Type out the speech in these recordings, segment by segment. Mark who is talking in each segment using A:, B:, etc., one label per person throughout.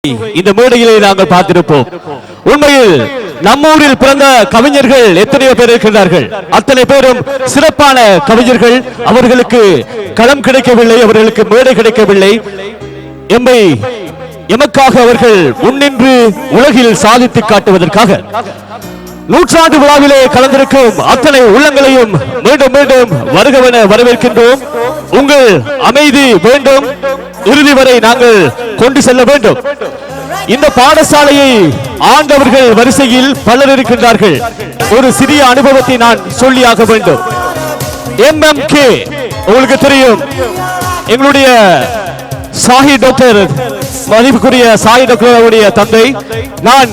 A: இந்த மேடையிலே நாங்கள் பார்த்திருப்போம். உண்மையில் நம்மூரில் பிறந்த கவிஞர்கள் எத்தனையோ பேர் இருக்கின்றார்கள். அத்தனை பேரும் சிறப்பான கவிஞர்கள். அவர்களுக்கு களம் கிடைக்கவில்லை, அவர்களுக்கு மேடை கிடைக்கவில்லை. எமக்காக அவர்கள் முன்னின்று உலகில் சாதித்து காட்டுவதற்காக நூற்றாண்டு விழாவிலே கலந்திருக்கும் அத்தனை உள்ளங்களையும் மீண்டும் மீண்டும் வருகவென வரவேற்கின்றோம். உங்கள் அமைதி வேண்டும், இறுதி வரை நாங்கள் கொண்டு செல்ல வேண்டும். இந்த பாடசாலையை ஆண்டவர்கள் வரிசையில் பலர் இருக்கின்றார்கள். ஒரு சிறிய அனுபவத்தை நான் சொல்லியாக வேண்டும். MMK உங்களுக்கு தெரியும், எங்களுடைய சாஹி டாக்டர், மதிப்புக்குரிய சாஹி டாக்டர் அவருடைய தந்தை. நான்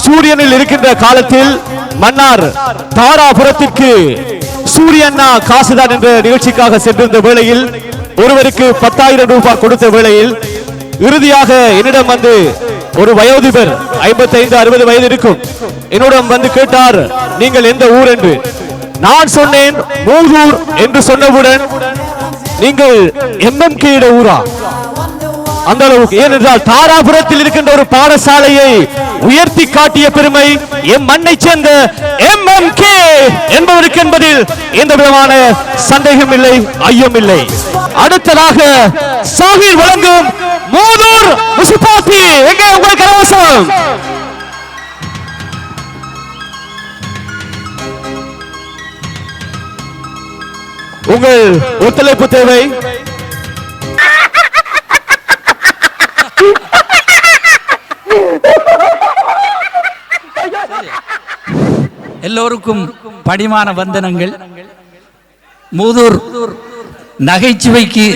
A: சூரியனில் இருக்கின்ற காலத்தில் மன்னார் தாராபுரத்திற்கு சூரியண்ணா காசுதான் என்ற நிகழ்ச்சிக்காக சென்றிருந்த வேளையில் ஒருவருக்கு 10,000 ரூபாய் கொடுத்த வேளையில் இறுதியாக என்னிடம் வந்து ஒரு வயோதிபர் 55-60 வயது இருக்கும், என்னிடம் வந்து கேட்டார், நீங்கள் எந்த ஊர் என்று. நான் சொன்னேன் மூதூர் என்று சொன்னவுடன், நீங்கள் MMK ஊரா? அந்த அளவுக்கு. ஏனென்றால் தாராபுரத்தில் இருக்கின்ற ஒரு பாடசாலையை உயர்த்தி காட்டிய பெருமை எம் மண்ணை சேர்ந்த MMK என்பவருக்கு என்பதில் எந்த விதமான சந்தேகம் இல்லை, ஐயம் இல்லை. அடுத்ததாக சாஹிர் வழங்கும் மூதூர் முசிபாத்தி. எங்கே உங்கள் கரவசம்? உங்கள் ஒத்துழைப்பு தேவை.
B: எல்லோருக்கும் படிமான வந்தனங்கள். மூதூர் நகைச்சுவைக்கு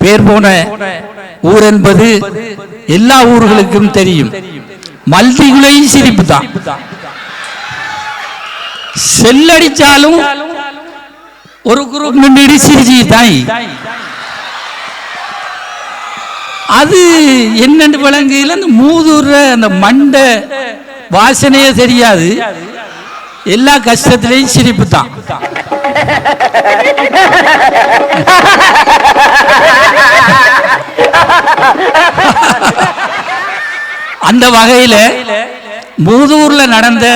B: பேர் போன ஊர் என்பது எல்லா ஊர்களுக்கும் தெரியும். மல்டிகுலையும் சிரிப்பு தான். செல்லடிச்சாலும் ஒரு குரூப் நின்று சிரிச்சி தாய். அது என்னென்று விளங்குல அந்த மூதூர் அந்த மண்டை வாசனையே தெரியாது. எல்லா கஷ்டத்திலையும் சிரிப்பு தான். அந்த வகையில மூதூர்ல நடந்த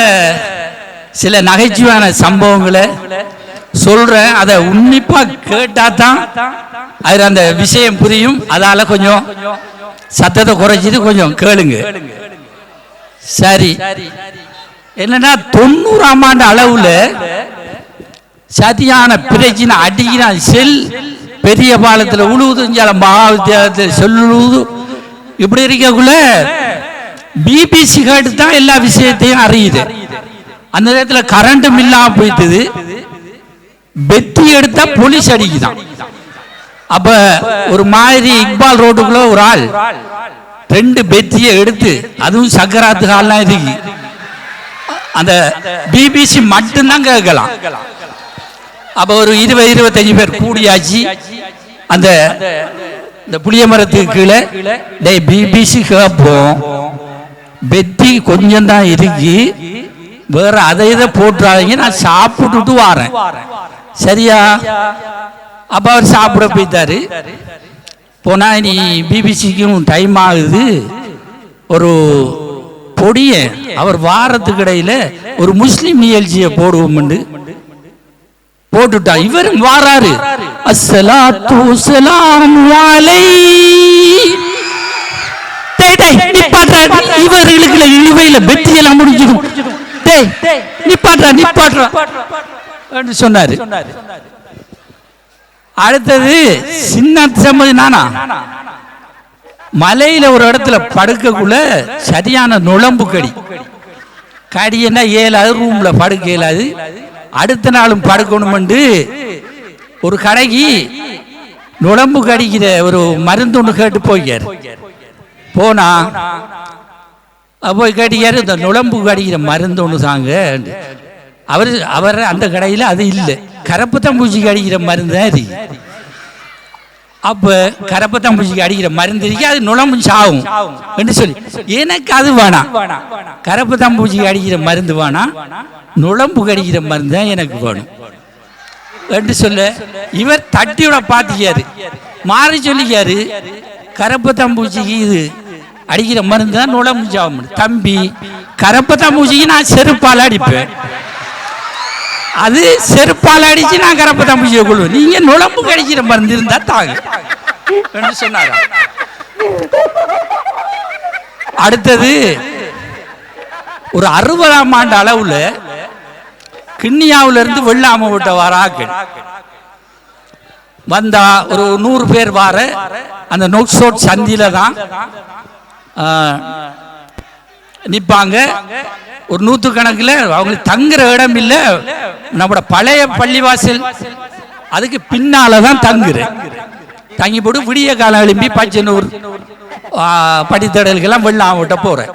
B: சில நகைச்சுவையான சம்பவங்களை சொல்றேன். அதை உன்னிப்பா கேட்டா தான் அது அந்த விஷயம் புரியும். அதால கொஞ்சம் சத்தத்தை குறைச்சிட்டு கொஞ்சம் கேளுங்க. சரி, என்னன்னா 90ஆம் ஆண்டு அளவுல சதியான பிரச்சனை அடிக்கிறான். செல் பெரிய பாலத்துல உழுவுது, மகாவித்தியாலயத்தில் செல்லுழுவுது. இப்படி இருக்கக்குள்ள BBC கேட்டு தான் எல்லா விஷயத்தையும் அறியுது. அந்த நேரத்தில் கரண்ட்டும் இல்லாம போயிட்டுது. பெத்தி எடுத்தா போலீஸ் அடிக்குதான். அப்ப ஒரு மாதிரி இக்பால் ரோட்டுக்குள்ள ஒரு ஆள் 2 பெத்தியை எடுத்து, அதுவும் சக்கராத்து கால்லாம் இருக்கு. அந்த BBC மட்டும்தான் கேட்கலாம். அப்ப ஒரு 20-25 பேர் கூடியாச்சு. அந்த புளிய மரத்துக்கு கீழே BBC கேட்போம், பெத்தி கொஞ்சம் தான் இருக்கு, வேற அதை இதை போட்டுறாதீங்க, நான் சாப்பிட்டுட்டு வாரேன், சரியா? அப்ப அவர் சாப்பிட போயிட்டாரு. போனா நீ BBCக்கும் டைம் ஆகுது, ஒரு பொடிய அவர் வாரத்துக்கு இடையில ஒரு முஸ்லிம் நிகழ்ச்சியை போடுவோம் போட்டுட்டா. இவரும் வாராரு, அஸ்ஸலாத்து ஸலாமு இவர்களுக்கு இழுவையில பெத்தியெல்லாம் முடிஞ்சிடும். நிப்பாட்றா சொன்னாரு. அடுத்தது சின்ன சம்மதி நானா மலையில ஒரு இடத்துல படுக்கக்குள்ள சரியான நுழம்பு கடி என்ன ஏலாது, ரூம்ல படுக்க இயலாது. அடுத்த நாளும் படுக்கணும். ஒரு கடைக்கு நுழம்பு கடிக்கிற ஒரு மருந்து ஒன்று கேட்டு போய்க்காரு. போனா போய் கேட்டிக்காரு, இந்த நுழம்பு கடிக்கிற மருந்து ஒன்று தாங்க. அவர் அந்த கடையில் அது இல்லை, கரப்பத்தம்பூச்சிக்கு அடிக்கிற மருந்து தான் இருக்கு. அப்ப கரப்பத்தம்பூச்சிக்கு அடிக்கிற மருந்து இருக்கு, அது நுழம்பு சாகும் என்று சொல்லி, எனக்கு அது வேணாம், கரப்பத்தம்பூச்சிக்கு அடிக்கிற மருந்து வேணாம், நுழம்பு கடிக்கிற மருந்து தான் எனக்கு வேணும் என்று சொல்ல, இவர் தட்டியோட பாத்திக்காரு, மாறி சொல்லிக்காரு, கரப்பத்தம்பூச்சிக்கு இது அடிக்கிற மருந்து தான் நுழம்பு சாவும். தம்பி கரப்பத்தா மூச்சிக்கு நான் செருப்பால் அடிப்பேன், அது செருப்பால் அடிச்சு நான் கரப்பத்தா மூச்சியை கொள்வேன். நீங்க நுழம்பு கடிக்கிற மருந்து இருந்தா தாங்க என்று சொன்னாரா. அடுத்தது ஒரு 60ஆம் ஆண்டு அளவுல கிண்ணியாவில இருந்து வெள்ளாம விட்ட வாராக்கள் வந்தா ஒரு 100 பேர் வார அந்த நோக்ஸோட் சந்தியில தான் நிற்பாங்க. ஒரு 100 கணக்கில் அவங்களுக்கு தங்குற இடம் இல்லை. நம்மளோட பழைய பள்ளிவாசல் அதுக்கு பின்னால தான் தங்கி போட்டு விடிய காலம் எழும்பி பச்சனூர் படித்தடல்கெல்லாம் வெள்ளாம விட்ட போறேன்.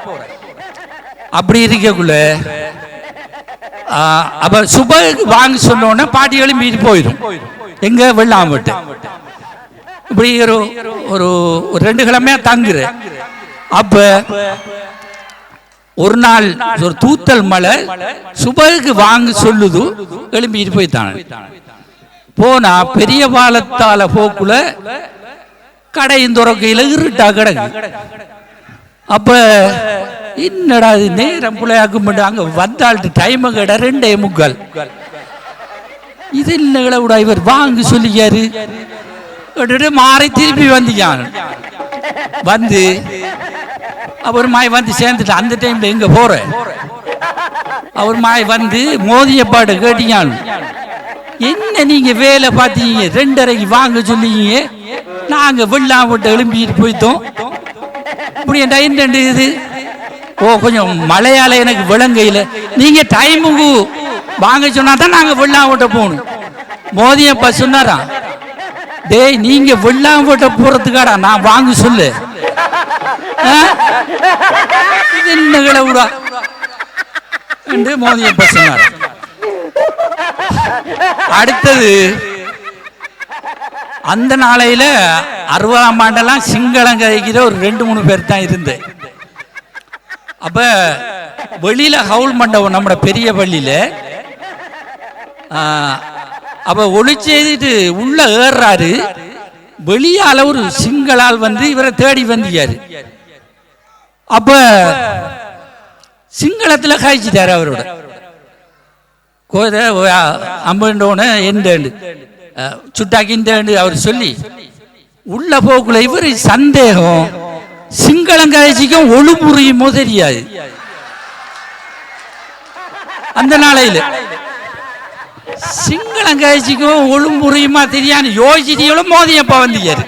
B: அப்படி இருக்கக்குள்ள அப்ப சுபக்கு வாங்க சொன்னோன்னா பாட்டிகளும் மீறி போயிடும். எங்க வெள்ளாம விட்டு இப்படி ஒரு 2 கிழமையா தங்குறேன். அப்ப ஒரு நாள் ஒரு தூத்தல் மழை சுபக்கு வாங்க சொல்லுது, எழும்பிட்டு போய்த்தான. போனா பெரிய பாலத்தால போக்குல கடையின் துறக்கையில இருட்டா கிடக்கு. அப்ப என்னடா இது நேரம் பிள்ளையாக்கும் அங்க வந்தாள்ட்டு டைம் கேட 2:45. இது இல்லை விட இவர் வாங்க சொல்லிக்காரு மாறி திருப்பி வந்திக்கான். வந்து அவர் மாய் வந்து சேர்ந்துட்டு அந்த டைம்ல எங்க போற அவர் மாய் வந்து மோதிய பாட்டு கேட்டீங்க. என்ன நீங்க வேலை பார்த்தீங்க 2:30க்கு வாங்க சொல்லிங்க, நாங்க வெள்ளாம விட்டு எழும்பிட்டு போய்த்தோம். இப்படி என்ன இது கொஞ்சம் மழையால எனக்கு விளங்கையில் நீங்க டைமுக்கு வாங்க சொன்னா தான் நாங்க வெள்ளாம விட்ட போகணும். மோதியப்பா சொன்னாரா, டேய் நீங்க வெள்ளாம விட்ட போறதுக்காடா நான் வாங்க சொல்லு. என்ன விடா என்று மோதியப்பா சொன்னார். அடுத்தது அந்த நாளையில 60ஆம் ஆண்டெல்லாம் சிங்களம் கதைக்கிற ஒரு 2-3 பேர் தான் இருந்து. அப்ப வெளியில ஹவுல் மண்டபம் நம்ம பெரிய பள்ளியில அப்ப ஒளி செய்துட்டு உள்ள ஏறாரு. வெளியால ஒரு சிங்களால் வந்து இவரை தேடி வந்தியாரு. அப்ப சிங்களத்துல காய்ச்சிட்டாரு அவரோட அம்பண்டோன எண்டு சுட்டாக்கிண்டு அவர் சொல்லி உள்ள போக்குள்ள இவர் சந்தேகம் சிங்களம் காய்ச்சிக்கும் ஒளி புரியுமோ தெரியாது. அந்த நாளையில சிங்களம் காய்ச்சிக்கும் ஒழும்புரியுமா தெரியாது யோசிச்சியோட மோதியப்பா வந்தியாரு.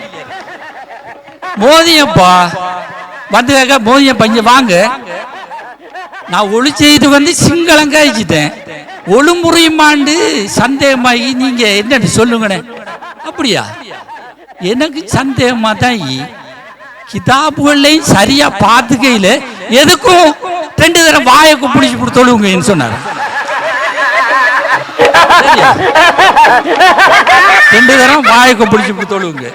B: மோதியப்பா வந்து கேட்க, மோதியப்பா இங்க வாங்க, நான் ஒளி செய்து வந்து சிங்களம் காய்ச்சிட்டேன், ஒழும்புரியுமாண்டு சந்தேகமாகி நீங்க என்னன்னு சொல்லுங்கண்ணே. அப்படியா, எனக்கு சந்தேகமா தான் கிதாபுகள்லையும் சரியா பார்த்துக்கையில எதுக்கும் 2 தரம் வாயக்கு பிடிச்சி போட்டு தொழுவுங்கன்னு சொன்னார். 2 தரம் வாயக்கு பிடிச்சி போட்டு தொழுவுங்க.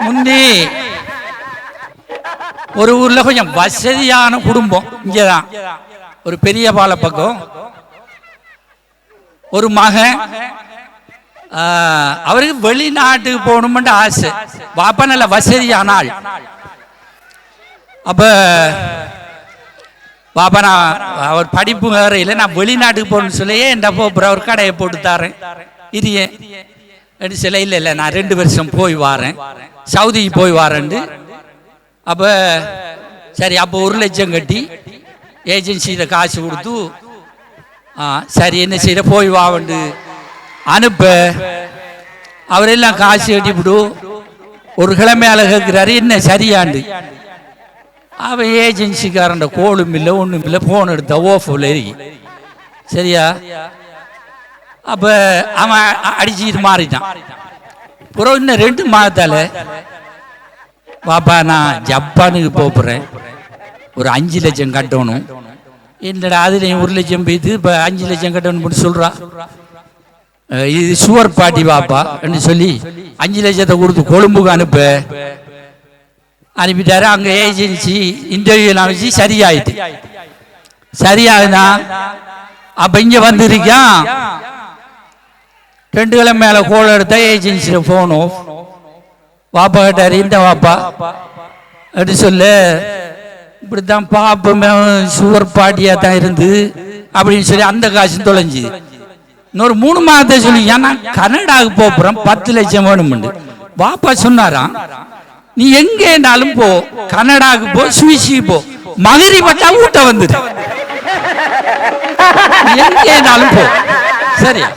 B: முந்தி ஒரு ஊர்ல கொஞ்சம் வசதியான குடும்பம், இங்கதான் ஒரு பெரிய பால பக்கம் ஒரு மகன், அவருக்கு வெளிநாட்டுக்கு போகணும்னு ஆசை. பாப்பா நல்ல வசதியான ஆள். அப்ப பாப்பா நான் அவர் படிப்பு வேற இல்லை, நான் வெளிநாட்டுக்கு போகணும்னு சொல்லியே என் போப்புற ஒரு கடையை போட்டு தாரேன் இரியே சில இல்லை இல்லை நான் 2 வருஷம் போய் வாரேன், சவுதிக்கு போய் வாரேன்ட்டு. அப்ப சரி, அப்போ 1 லட்சம் கட்டி ஏஜென்சியில் காசு கொடுத்து சரி என்ன செய்ய போய் வாவண்டு அனுப்ப அவரெல்லாம் காசு கட்டிவிடு. ஒரு கிழமையால கேட்கிறாரு என்ன சரியாண்டு. அவன் ஏஜென்சிக்காரன் கோலும் இல்லை ஒன்றும் இல்லை, போன் எடுத்த ஓஃபில் சரியா. அப்ப அவன் அடிச்சுட்டு மாறிட்டான். அப்புறம் இன்னும் 2 மாதத்தால பாப்பா நான் ஜப்பானுக்கு போறேன், ஒரு 5 லட்சம் கட்டணும். என்னடா அதுல 1 லட்சம் போய்த்து இப்ப 5 லட்சம் கட்டணும் சொல்றா. இது சுவர் பாட்டி பாப்பா சொல்லி 5 லட்சத்தை கொடுத்து கொழும்புக்கு அனுப்பிட்டாரு. அங்க ஏஜென்சி இன்டர்வியூலாம் வச்சு சரியாயிட்டு. சரியாகுதா அப்ப இங்க வந்திருக்கான். 2 கிழமை மேல கோல் எடுத்தா ஏஜென்சியில போனோம். வாப்பா கேட்டார், இந்த வாப்பா அப்படி சொல்ல, இப்படித்தான் பாப்பமே சுவர் பாட்டியாக தான் இருந்து அப்படின்னு சொல்லி அந்த காசு தொலைஞ்சு. இன்னொரு 3 மாதத்தை சொல்லி, ஏன்னா கனடாவுக்கு போகிறோம் 10 லட்சம் வேணும்னு வாப்பா சொன்னாராம். நீ எங்கேனாலும் போ, கனடாவுக்கு போ, சுவிஸுக்கு போ, மகரி பட்டா ஊட்ட வந்துடு, எங்கேனாலும் போ, சரியா?